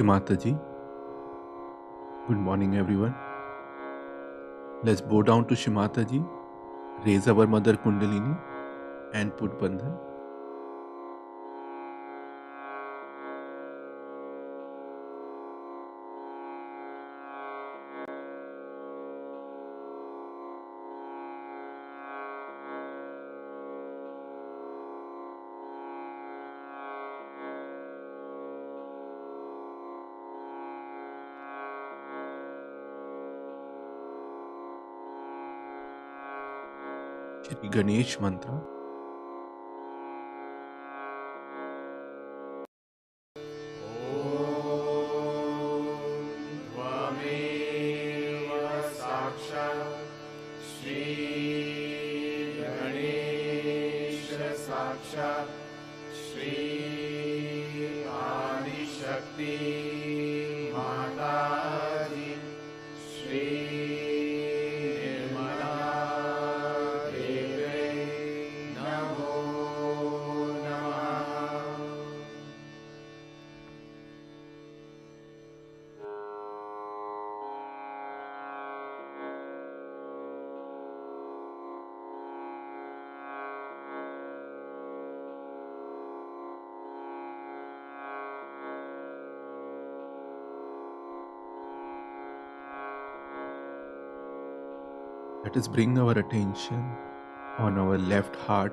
Mataji, good morning everyone. Let's bow down to Shimataji, raise our mother Kundalini and put Bandhan. Shri Ganesh Mantra. Sakshat Shri Let us bring our attention on our left heart.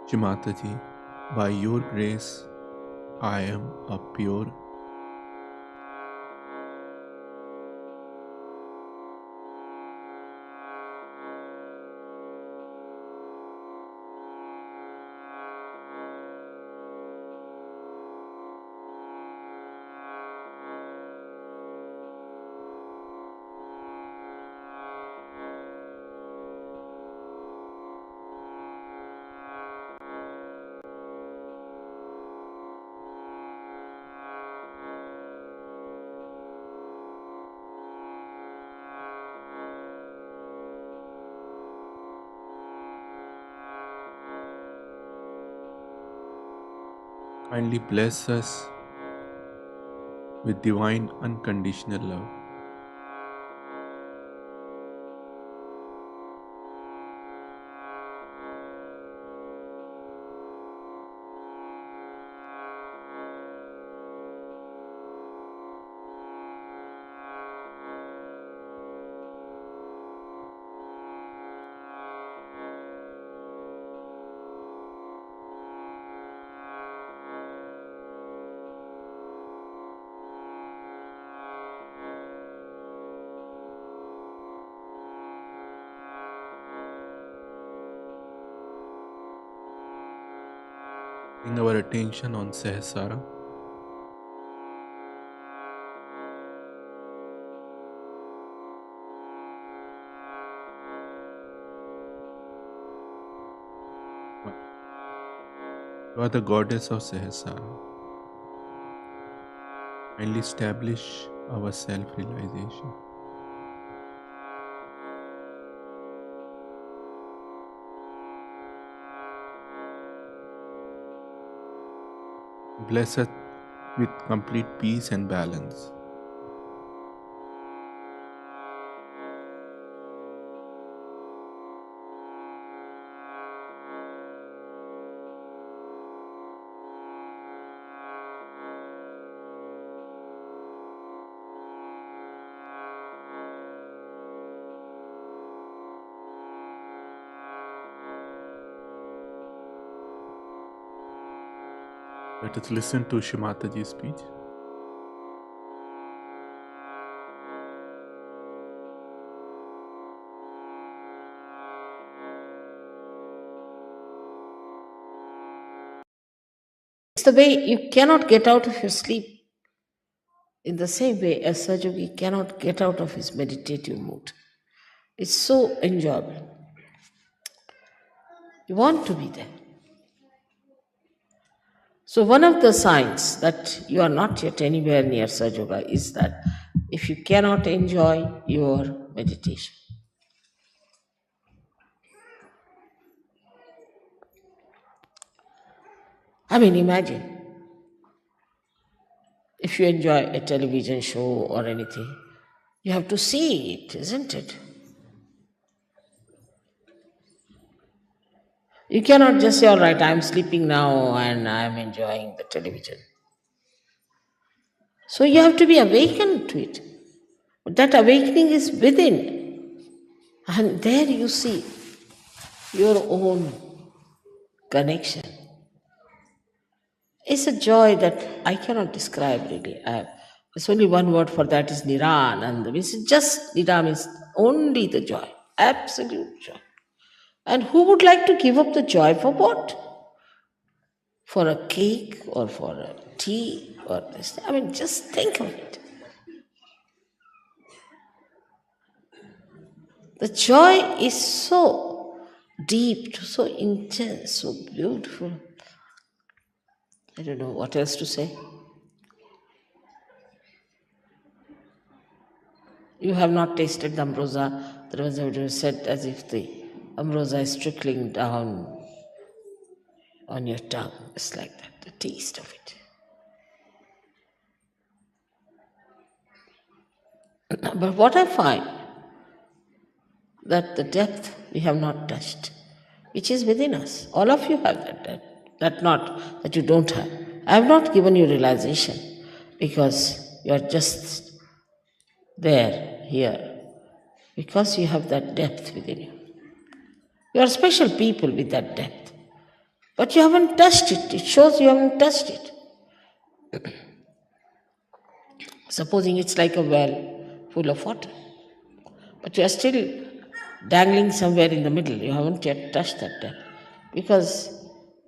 Shri Mataji, by your grace, I am a pure. Kindly bless us with divine unconditional love. Bring our attention on Sahasrara. You are the goddess of Sahasrara. Kindly establish our self-realization. Bless us with complete peace and balance. Let us listen to Shri Mataji's speech. It's the way you cannot get out of your sleep. In the same way, a Sajogi cannot get out of his meditative mood. It's so enjoyable. You want to be there. So, one of the signs that you are not yet anywhere near Sajoga is that if you cannot enjoy your meditation. I mean, imagine if you enjoy a television show or anything, you have to see it, isn't it? You cannot just say, all right, I'm sleeping now and I'm enjoying the television. So you have to be awakened to it. But that awakening is within. And there you see your own connection. It's a joy that I cannot describe really. There's only one word for that is Nirananda. It's just Nira means only the joy, absolute joy. And who would like to give up the joy for what? For a cake or for a tea or this? I mean, just think of it. The joy is so deep, so intense, so beautiful. I don't know what else to say. You have not tasted the ambrosia. There was said as if the ambrosia is trickling down on your tongue. It's like that, the taste of it. But what I find, that the depth we have not touched. which is within us. All of you have that not that you don't have. I have not given you realization because you are just there, here, because you have that depth within you. You are special people with that depth, but you haven't touched it. It shows you haven't touched it. Supposing it's like a well full of water, but you are still dangling somewhere in the middle. You haven't yet touched that depth. Because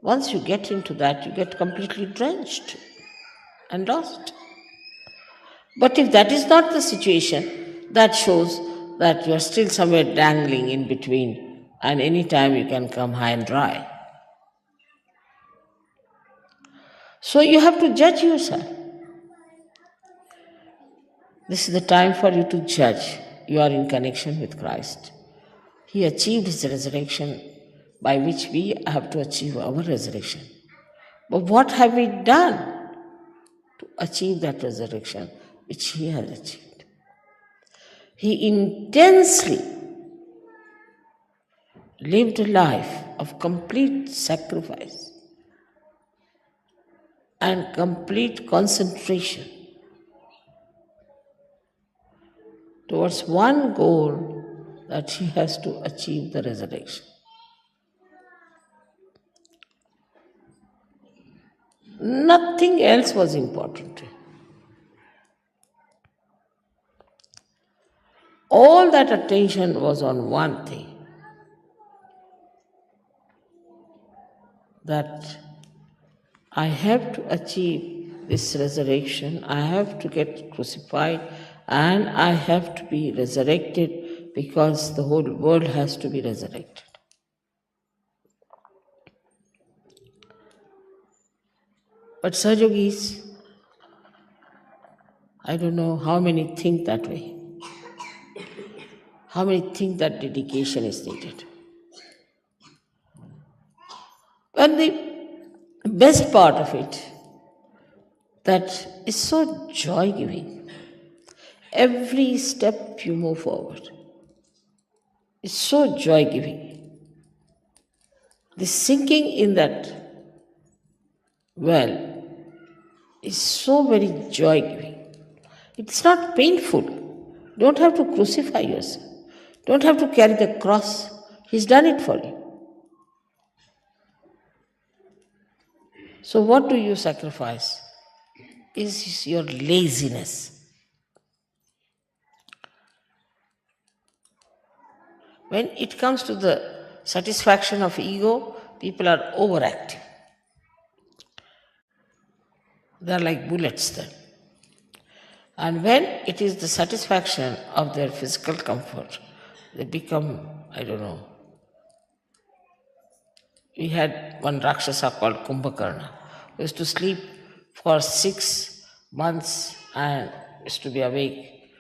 once you get into that, you get completely drenched and lost. But if that is not the situation, that shows that you are still somewhere dangling in between, and any time you can come high and dry. So you have to judge yourself. This is the time for you to judge. You are in connection with Christ. He achieved his resurrection, by which we have to achieve our resurrection. But what have we done to achieve that resurrection which he has achieved? He intensely lived a life of complete sacrifice and complete concentration towards one goal, that he has to achieve the resurrection. Nothing else was important to him. All that attention was on one thing, that I have to achieve this resurrection, I have to get crucified, and I have to be resurrected, because the whole world has to be resurrected. But Sahajogis, I don't know how many think that way. How many think that dedication is needed? And the best part of it, that is so joy-giving. Every step you move forward is so joy-giving. The sinking in that well is so very joy-giving. It's not painful. You don't have to crucify yourself. Don't have to carry the cross. He's done it for you. So what do you sacrifice? Is your laziness. When it comes to the satisfaction of ego, people are overactive. They are like bullets then. And when it is the satisfaction of their physical comfort, they become, I don't know. We had one Rakshasa called Kumbhakarna, who used to sleep for 6 months and used to be awake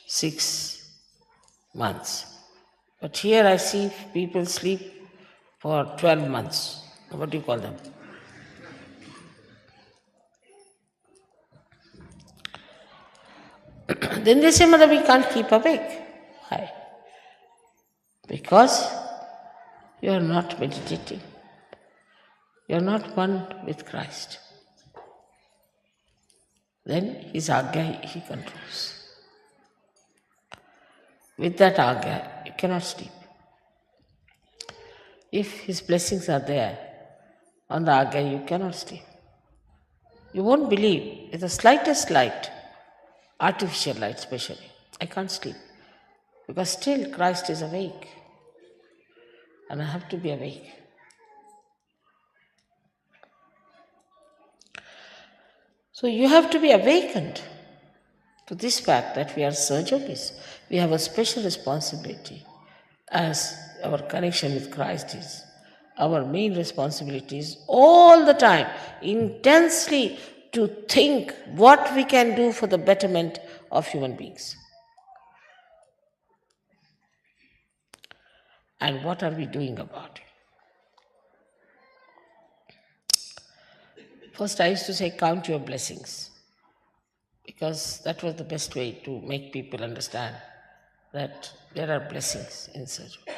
6 months. But here I see people sleep for 12 months. What do you call them? Then they say, Mother, we can't keep awake. Why? Because you are not meditating. You are not one with Christ. Then his Agya he controls. With that Agya, you cannot sleep. If his blessings are there on the Agya, you cannot sleep. You won't believe, with the slightest light, artificial light especially, I can't sleep. Because still Christ is awake. And I have to be awake. So you have to be awakened to this fact that we are Sahajogis. We have a special responsibility, as our connection with Christ is. Our main responsibility is all the time, intensely to think what we can do for the betterment of human beings. And what are we doing about it? First, I used to say, count your blessings, because that was the best way to make people understand that there are blessings in Sahajogis.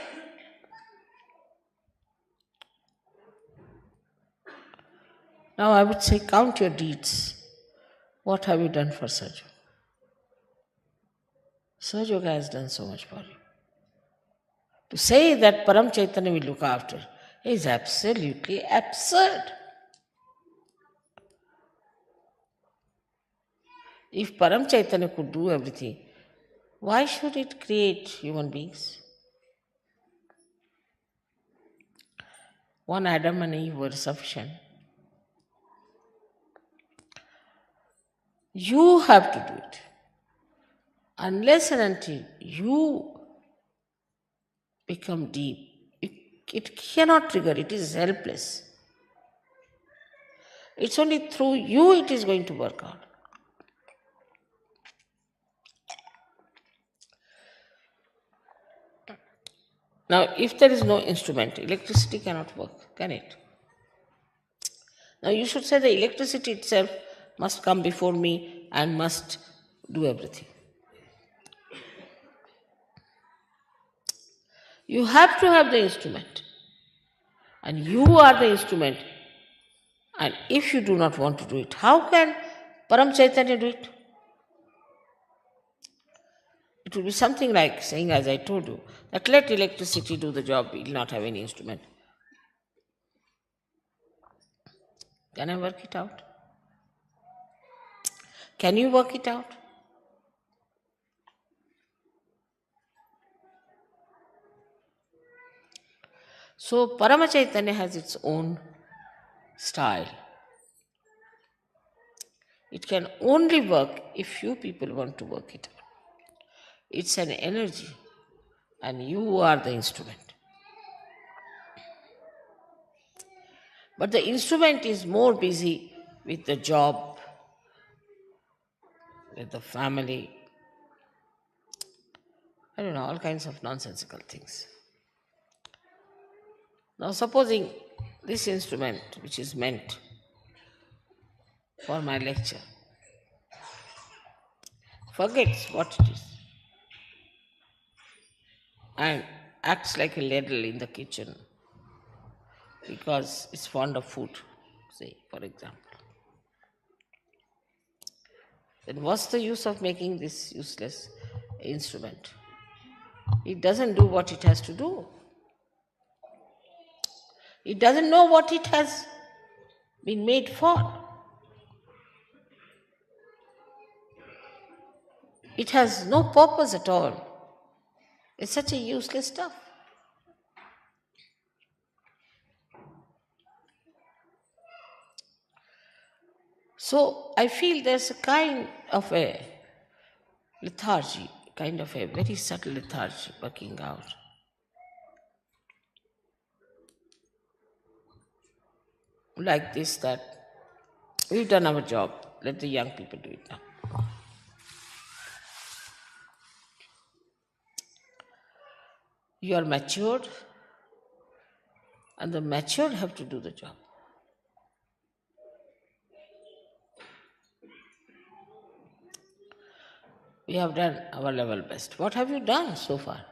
Now I would say, count your deeds. What have you done for Sahaja? Sahaja has done so much for you. To say that Param Chaitanya will look after is absolutely absurd. If Param Chaitanya could do everything, why should it create human beings? One Adam and Eve were sufficient. You have to do it. Unless and until you become deep, it cannot trigger, it is helpless. It's only through you it is going to work out. Now, if there is no instrument, electricity cannot work, can it? Now, you should say the electricity itself must come before me and must do everything. You have to have the instrument, and you are the instrument. And if you do not want to do it, how can Param Chaitanya do it? It will be something like saying, as I told you, that let electricity do the job, we will not have any instrument. Can I work it out? Can you work it out? So Parama Chaitanya has its own style. It can only work if you people want to work it out. It's an energy, and you are the instrument. But the instrument is more busy with the job, with the family, I don't know, all kinds of nonsensical things. Now, supposing this instrument, which is meant for my lecture, forgets what it is and acts like a ladle in the kitchen because it's fond of food, say, for example. Then what's the use of making this useless instrument? It doesn't do what it has to do. It doesn't know what it has been made for. It has no purpose at all. It's such a useless stuff. So I feel there's a kind of a lethargy, kind of a very subtle lethargy working out. Like this, that we've done our job, let the young people do it now. You are matured, and the matured have to do the job. We have done our level best. What have you done so far?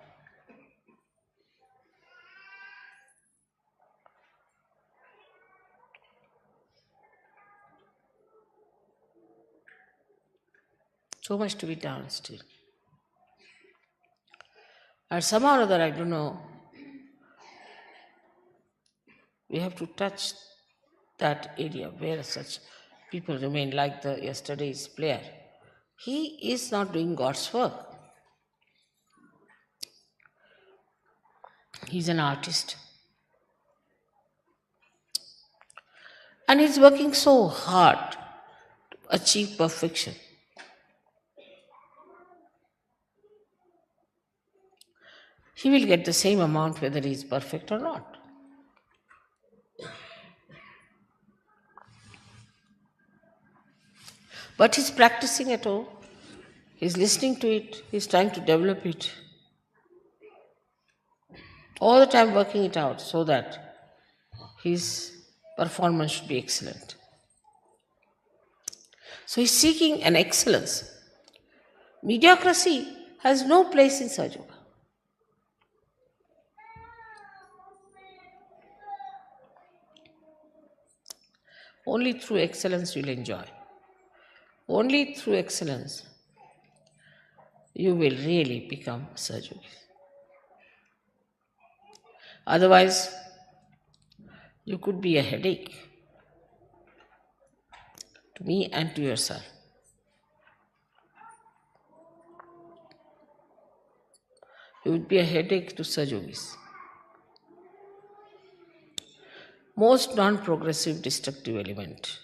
So much to be done still. And somehow or other, I don't know, we have to touch that area where such people remain like the yesterday's player. He is not doing God's work. He's an artist. And he's working so hard to achieve perfection. He will get the same amount whether he is perfect or not. But he's practicing at home. He's listening to it. He's trying to develop it. All the time working it out so that his performance should be excellent. So he's seeking an excellence. Mediocrity has no place in Sahaja Yoga. Only through excellence you'll enjoy. Only through excellence you will really become Sahaj Yogi. Otherwise, you could be a headache to me and to yourself. You would be a headache to Sahaj Yogis. Most non-progressive destructive element,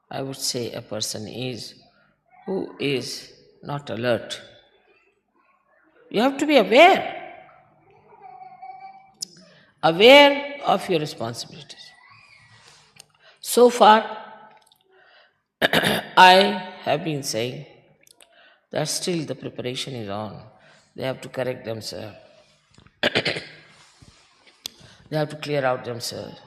I would say, a person is who is not alert. You have to be aware of your responsibilities. So far, I have been saying that still the preparation is on. They have to correct themselves. They have to clear out themselves.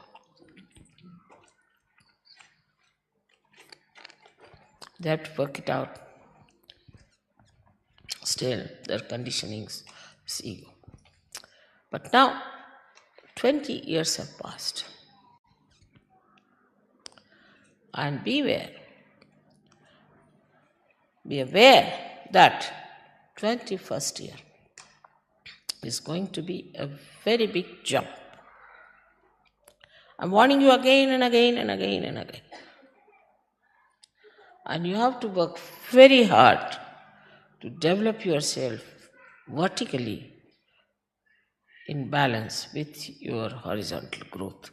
They have to work it out. Still, their conditionings is ego. But now, 20 years have passed. And be aware that 21st year is going to be a very big jump. I'm warning you again and again and again and again. And you have to work very hard to develop yourself vertically in balance with your horizontal growth.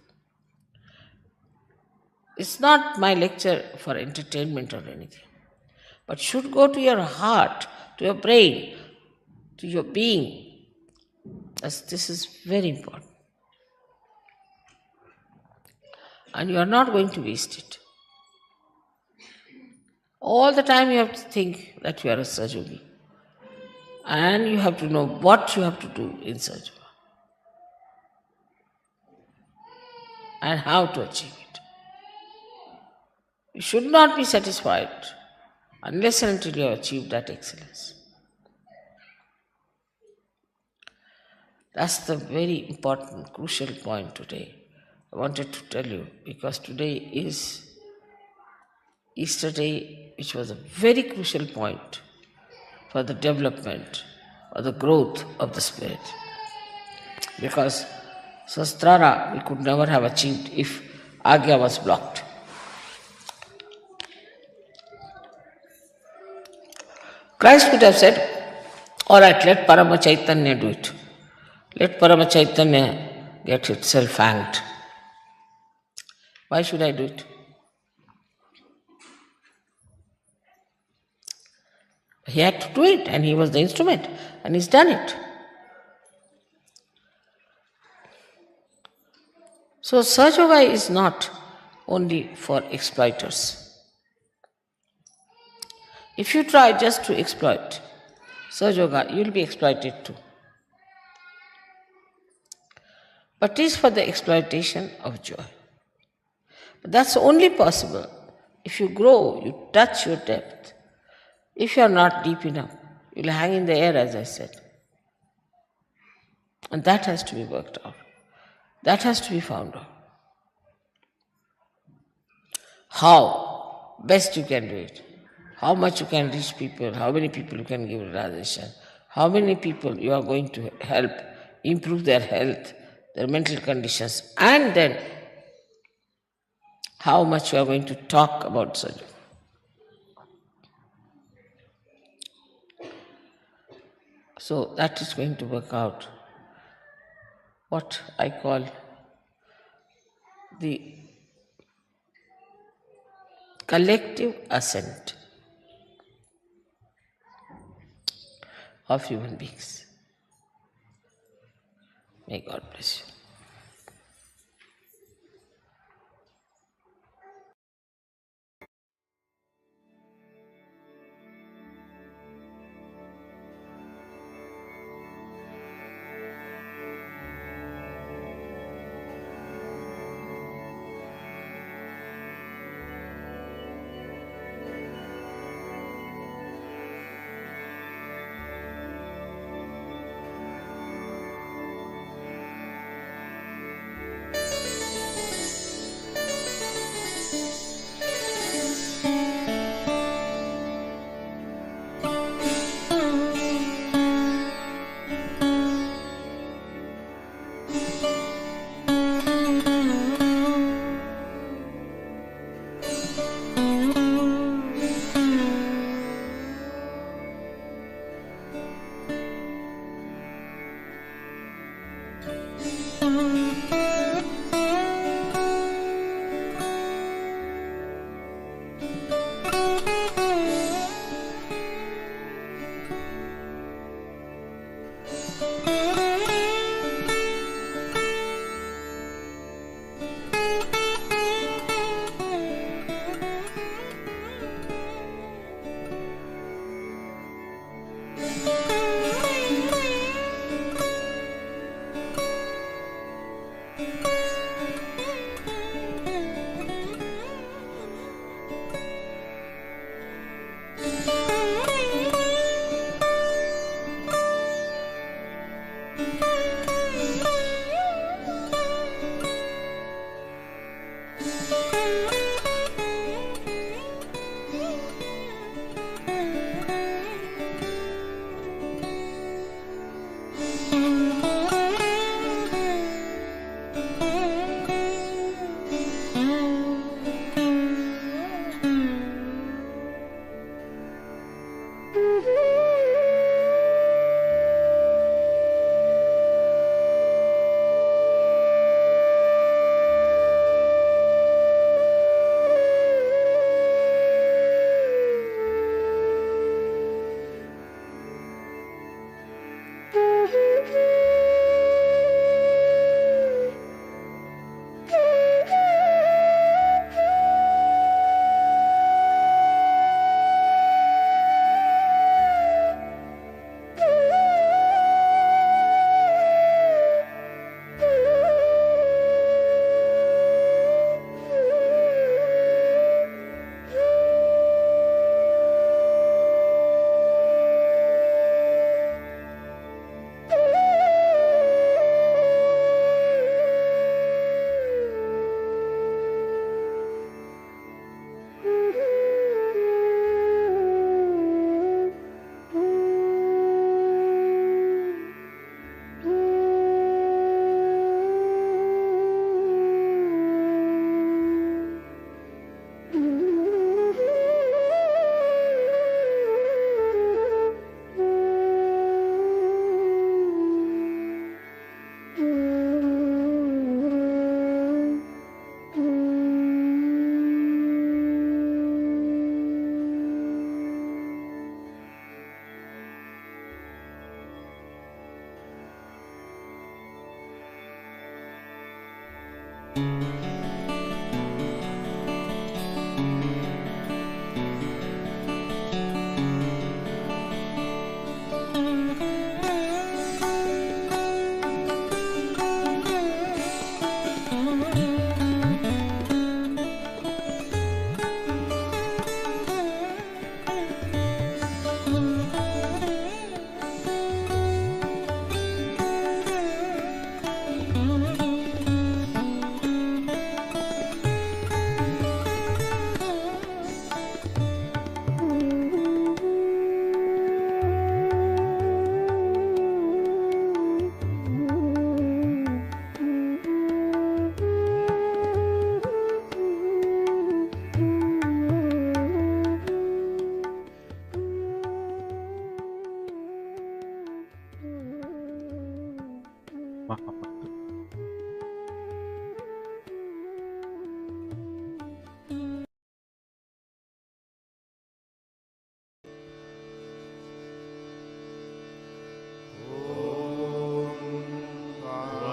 It's not my lecture for entertainment or anything, but should go to your heart, to your brain, to your being, as this is very important. And you are not going to waste it. All the time you have to think that you are a Sahaj Yogi. And you have to know what you have to do in Sahaj Yoga and how to achieve it. You should not be satisfied unless and until you have achieved that excellence. That's the very important, crucial point today. I wanted to tell you because today is Easter Day, which was a very crucial point for the development or the growth of the spirit. Because Sastrara we could never have achieved if Agya was blocked. Christ could have said, alright, let Parama Chaitanya do it. Let Parama Chaitanya get itself hanged. Why should I do it? He had to do it and he was the instrument and he's done it. So Sahaj Yoga is not only for exploiters. If you try just to exploit Sahaj Yoga, you will be exploited too. But it is for the exploitation of joy. But that's only possible if you grow, you touch your depth. If you are not deep enough, you will hang in the air, as I said. And that has to be worked out. That has to be found out. How best you can do it. How much you can reach people, how many people you can give realization, how many people you are going to help improve their health, their mental conditions, and then how much you are going to talk about surgery. So that is going to work out what I call the collective ascent of human beings. May God bless you. Mahamantra.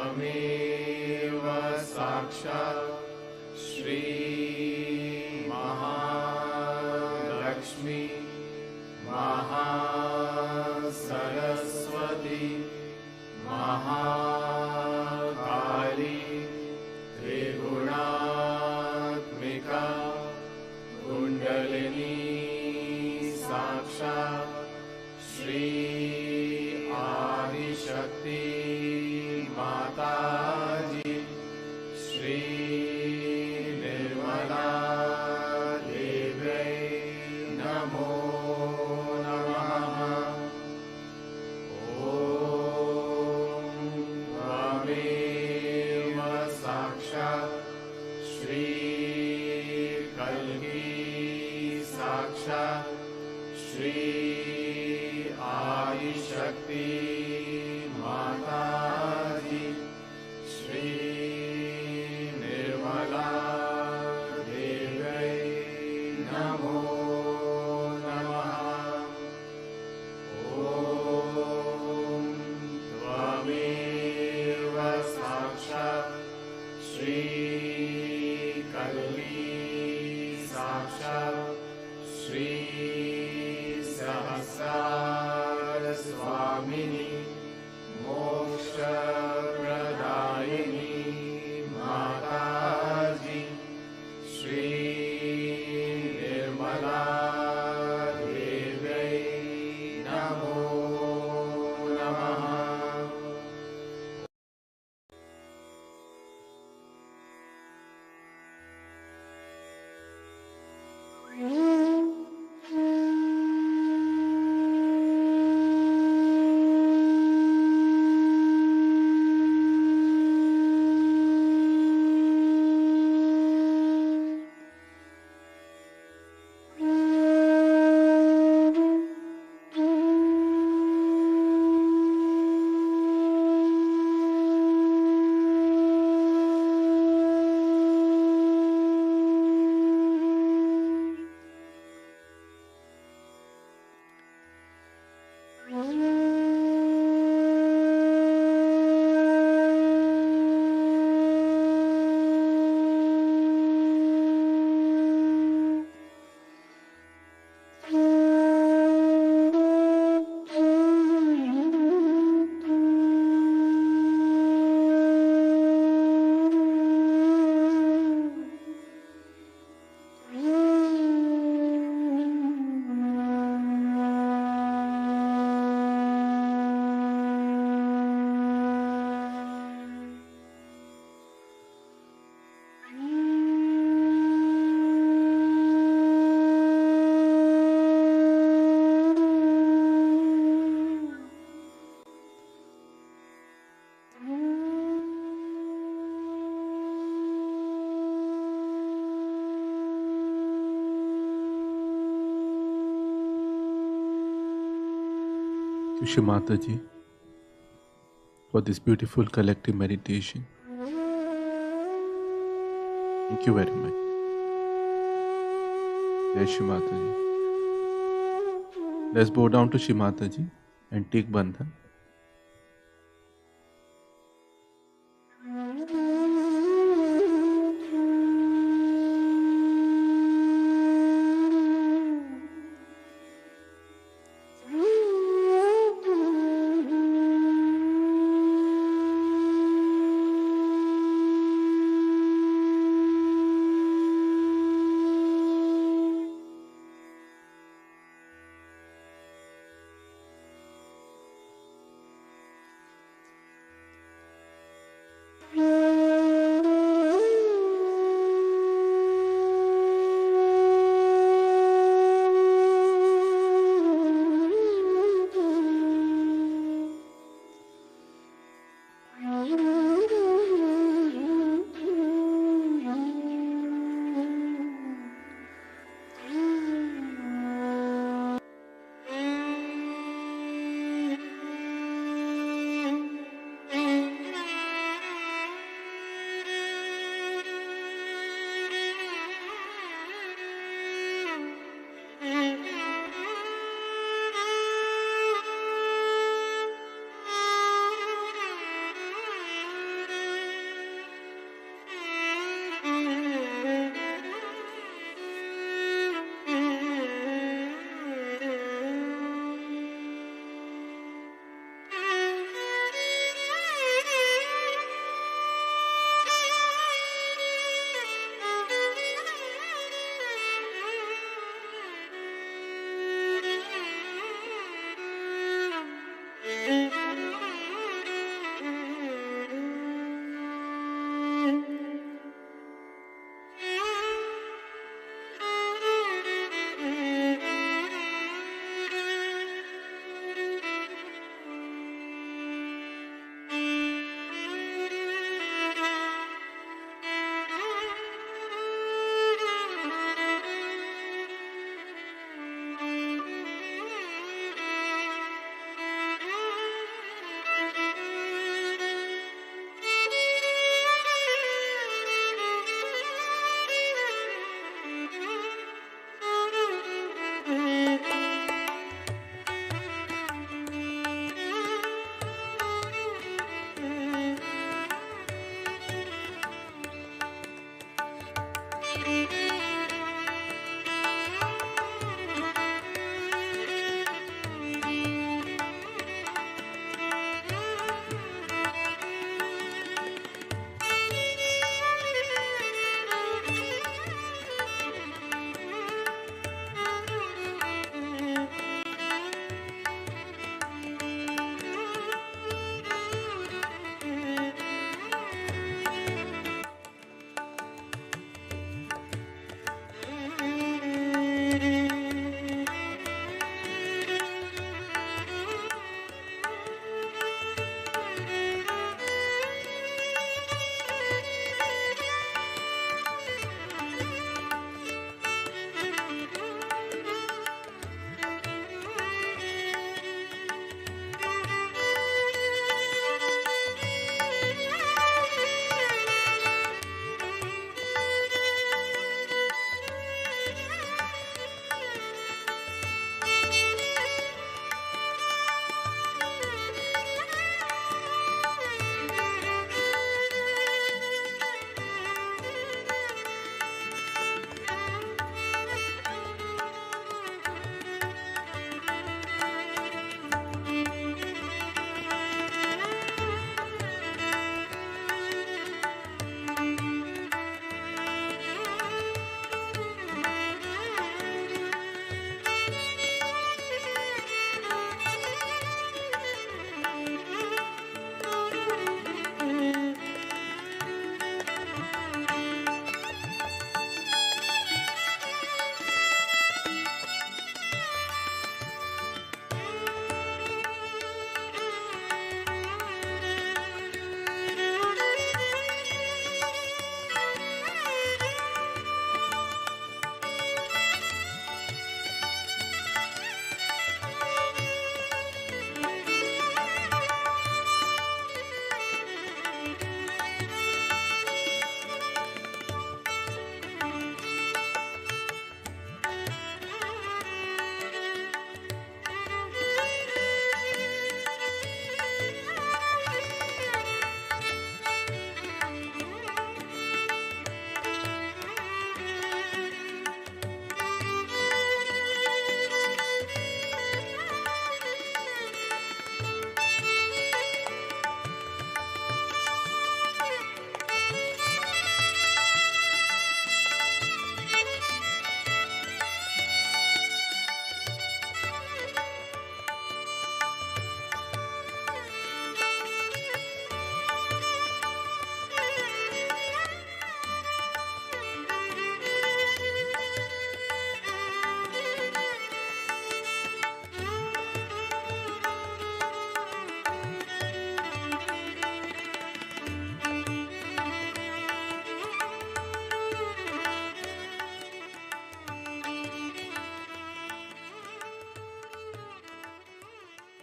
त्वमेव साक्षात् श्री महालक्ष्मी महासरस्वती महाकाली त्रिगुणात्मिका कुण्डलिनी साक्षात् श्री आदिशक्ति माताजी श्री निर्मला देव्यै नमो नमः। ॐ Swarupiणी, Moksha-pradayini, Mataji, Sri Nirmala Devai Namo Namaha. To Shri Mataji for this beautiful collective meditation. Thank you very much. Jai Shri Mataji. Let's bow down to Shri Mataji and take bandhan.